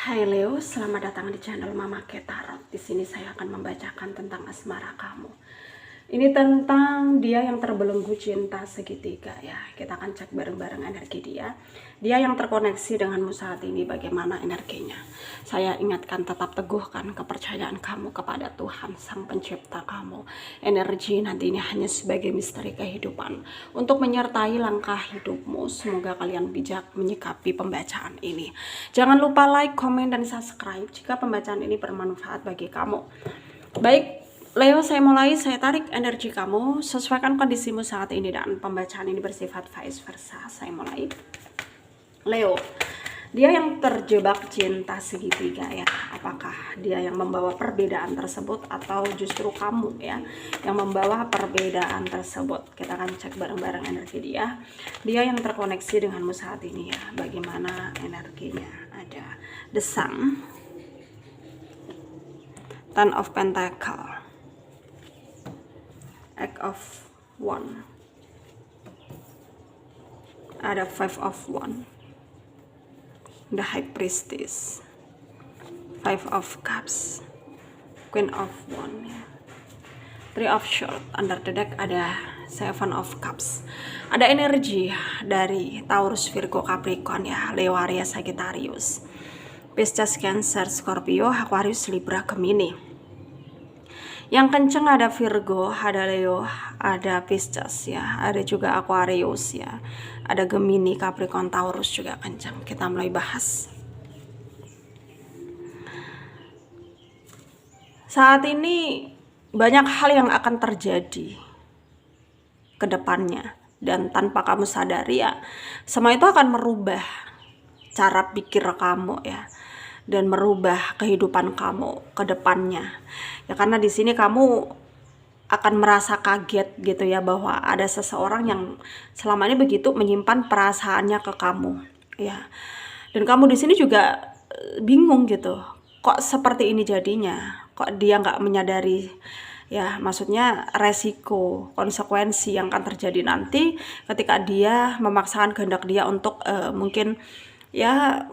Hai Leo, selamat datang di channel Mama Ketarot. Di sini saya akan membacakan tentang asmara kamu. Ini tentang dia yang terbelenggu cinta segitiga ya. Kita akan cek bareng-bareng energi dia. Dia yang terkoneksi denganmu saat ini, bagaimana energinya. Saya ingatkan, tetap teguhkan kepercayaan kamu kepada Tuhan Sang Pencipta kamu. Energi nanti ini hanya sebagai misteri kehidupan untuk menyertai langkah hidupmu. Semoga kalian bijak menyikapi pembacaan ini. Jangan lupa like, komen, dan subscribe jika pembacaan ini bermanfaat bagi kamu. Baik Leo, saya mulai. Saya tarik energi kamu, sesuaikan kondisimu saat ini, dan pembacaan ini bersifat vice versa. Saya mulai. Leo, dia yang terjebak cinta segitiga ya. Apakah dia yang membawa perbedaan tersebut atau justru kamu ya yang membawa perbedaan tersebut? Kita akan cek bareng-bareng energi dia. Dia yang terkoneksi denganmu saat ini ya. Bagaimana energinya? Ada The Sun, Ten of Pentacle, Eight of Wands, ada Five of Wands, the High Priestess, Five of Cups, Queen of Wands, Three of Swords. Under the deck ada Seven of Cups. Ada energi dari Taurus, Virgo, Capricorn ya, Leo, Aries, Sagittarius, Pisces, Cancer, Scorpio, Aquarius, Libra, Gemini. Yang kenceng ada Virgo, ada Leo, ada Pisces ya, ada juga Aquarius ya, ada Gemini, Capricorn, Taurus juga kenceng. Kita mulai bahas. Saat ini banyak hal yang akan terjadi ke depannya, dan tanpa kamu sadari ya, semua itu akan merubah cara pikir kamu ya, dan merubah kehidupan kamu ke depannya. Ya karena di sini kamu akan merasa kaget gitu ya, bahwa ada seseorang yang selama ini begitu menyimpan perasaannya ke kamu ya. Dan kamu di sini juga bingung gitu. Kok seperti ini jadinya? Kok dia nggak menyadari ya, maksudnya resiko, konsekuensi yang akan terjadi nanti ketika dia memaksakan kehendak dia untuk mungkin ya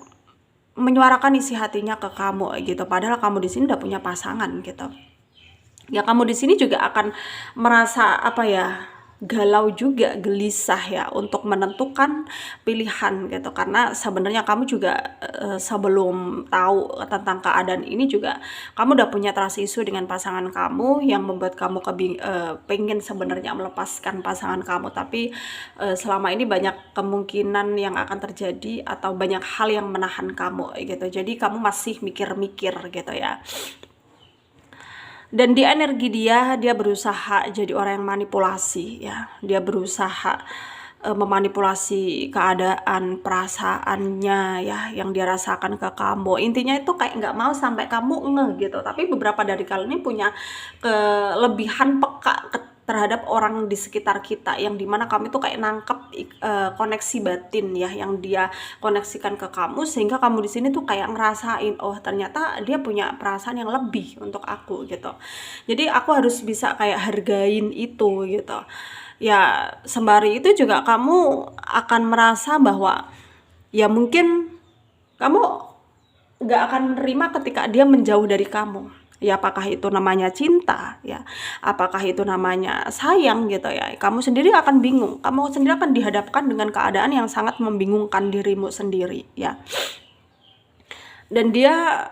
menyuarakan isi hatinya ke kamu gitu, padahal kamu di sini udah punya pasangan gitu. Ya kamu di sini juga akan merasa apa ya, galau juga, gelisah ya untuk menentukan pilihan gitu, karena sebenarnya kamu juga sebelum tahu tentang keadaan ini juga kamu udah punya trust issue dengan pasangan kamu yang membuat kamu pengen sebenarnya melepaskan pasangan kamu, tapi selama ini banyak kemungkinan yang akan terjadi atau banyak hal yang menahan kamu gitu, jadi kamu masih mikir-mikir gitu ya. Dan di energi dia berusaha jadi orang yang manipulasi ya. Dia berusaha memanipulasi keadaan, perasaannya ya, yang dia rasakan ke kamu. Intinya itu kayak nggak mau sampai kamu ngeh gitu. Tapi beberapa dari kalian ini punya kelebihan peka terhadap orang di sekitar kita, yang dimana kami tuh kayak nangkep koneksi batin ya yang dia koneksikan ke kamu, sehingga kamu di sini tuh kayak ngerasain, oh ternyata dia punya perasaan yang lebih untuk aku gitu. Jadi aku harus bisa kayak hargain itu gitu. Ya sembari itu juga kamu akan merasa bahwa ya mungkin kamu nggak akan menerima ketika dia menjauh dari kamu. Ya apakah itu namanya cinta ya, apakah itu namanya sayang gitu ya, kamu sendiri akan bingung, kamu sendiri akan dihadapkan dengan keadaan yang sangat membingungkan dirimu sendiri ya. Dan dia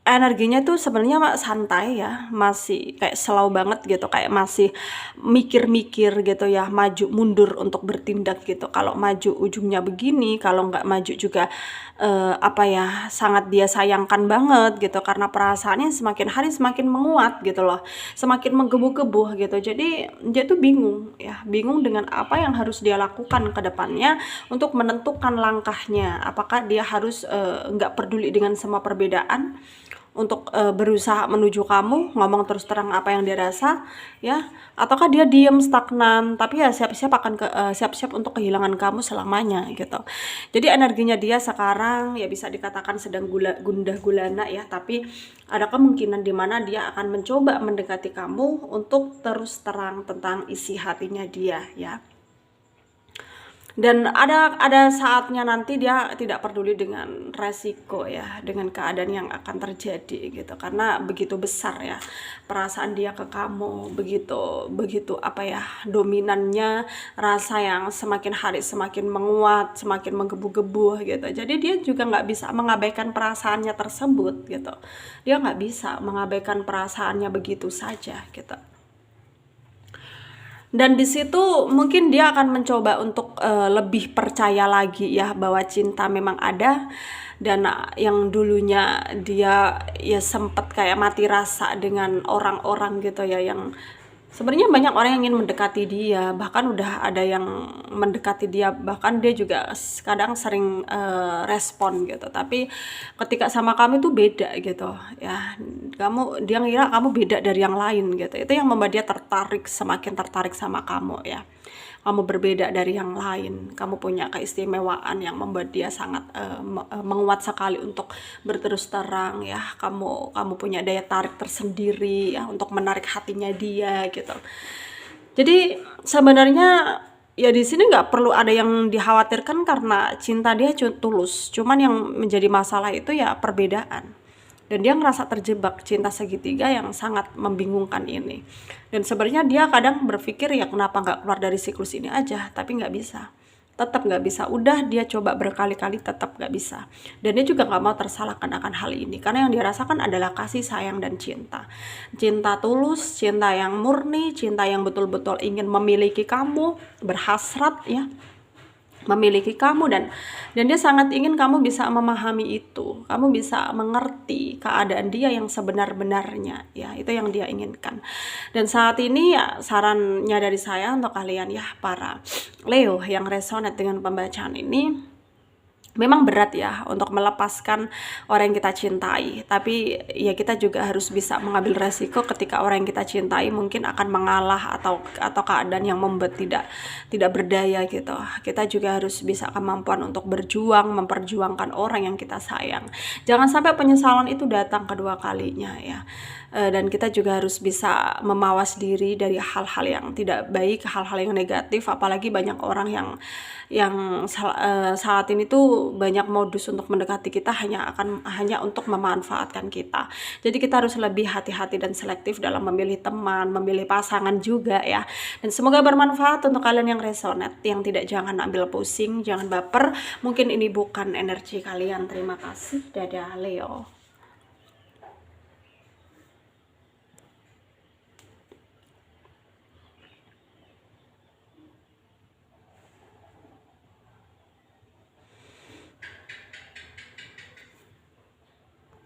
energinya tuh sebenarnya santai ya, masih kayak slow banget gitu, kayak masih mikir-mikir gitu ya, maju mundur untuk bertindak gitu. Kalau maju ujungnya begini, kalau nggak maju juga apa ya, sangat dia sayangkan banget gitu, karena perasaannya semakin hari semakin menguat gitu loh, semakin menggebu-gebu gitu. Jadi dia tuh bingung ya, bingung dengan apa yang harus dia lakukan ke depannya untuk menentukan langkahnya. Apakah dia harus nggak peduli dengan semua perbedaan untuk berusaha menuju kamu, ngomong terus terang apa yang dia rasa ya, ataukah dia diam stagnan tapi ya siap-siap akan siap-siap untuk kehilangan kamu selamanya gitu. Jadi energinya dia sekarang ya bisa dikatakan sedang gundah gulana ya, tapi ada kemungkinan dimana dia akan mencoba mendekati kamu untuk terus terang tentang isi hatinya dia ya. Dan ada saatnya nanti dia tidak peduli dengan resiko ya, dengan keadaan yang akan terjadi gitu. Karena begitu besar ya perasaan dia ke kamu, begitu begitu apa ya, dominannya rasa yang semakin hari semakin menguat, semakin menggebu-gebu gitu. Jadi dia juga nggak bisa mengabaikan perasaannya tersebut gitu. Dia nggak bisa mengabaikan perasaannya begitu saja gitu. Dan di situ mungkin dia akan mencoba untuk lebih percaya lagi ya bahwa cinta memang ada, dan yang dulunya dia ya sempet kayak mati rasa dengan orang-orang gitu ya, yang sebenarnya banyak orang yang ingin mendekati dia, bahkan udah ada yang mendekati dia, bahkan dia juga kadang sering respon gitu. Tapi ketika sama kamu itu beda gitu ya. Dia ngira kamu beda dari yang lain gitu. Itu yang membuat dia tertarik, semakin tertarik sama kamu ya. Kamu berbeda dari yang lain, kamu punya keistimewaan yang membuat dia sangat menguat sekali untuk berterus terang ya. Kamu punya daya tarik tersendiri ya untuk menarik hatinya dia gitu. Jadi sebenarnya ya di sini nggak perlu ada yang dikhawatirkan karena cinta dia tulus. Cuman yang menjadi masalah itu ya perbedaan. Dan dia ngerasa terjebak cinta segitiga yang sangat membingungkan ini. Dan sebenarnya dia kadang berpikir ya kenapa nggak keluar dari siklus ini aja, tapi nggak bisa. Tetap nggak bisa. Udah dia coba berkali-kali tetap nggak bisa. Dan dia juga nggak mau tersalahkan akan hal ini. Karena yang dia rasakan adalah kasih sayang dan cinta. Cinta tulus, cinta yang murni, cinta yang betul-betul ingin memiliki kamu, berhasrat ya, memiliki kamu. Dan dia sangat ingin kamu bisa memahami itu, kamu bisa mengerti keadaan dia yang sebenar-benarnya ya. Itu yang dia inginkan. Dan saat ini ya sarannya dari saya untuk kalian ya para Leo yang resonate dengan pembacaan ini, memang berat ya untuk melepaskan orang yang kita cintai, tapi ya kita juga harus bisa mengambil resiko ketika orang yang kita cintai mungkin akan mengalah atau keadaan yang membuat tidak berdaya gitu. Kita juga harus bisa kemampuan untuk berjuang, memperjuangkan orang yang kita sayang. Jangan sampai penyesalan itu datang kedua kalinya ya. Dan kita juga harus bisa memawas diri dari hal-hal yang tidak baik, hal-hal yang negatif. Apalagi banyak orang yang saat ini tuh banyak modus untuk mendekati kita hanya untuk memanfaatkan kita. Jadi kita harus lebih hati-hati dan selektif dalam memilih teman, memilih pasangan juga ya. Dan semoga bermanfaat untuk kalian yang resonate, yang tidak, jangan ambil pusing, jangan baper. Mungkin ini bukan energi kalian. Terima kasih. Dadah Leo.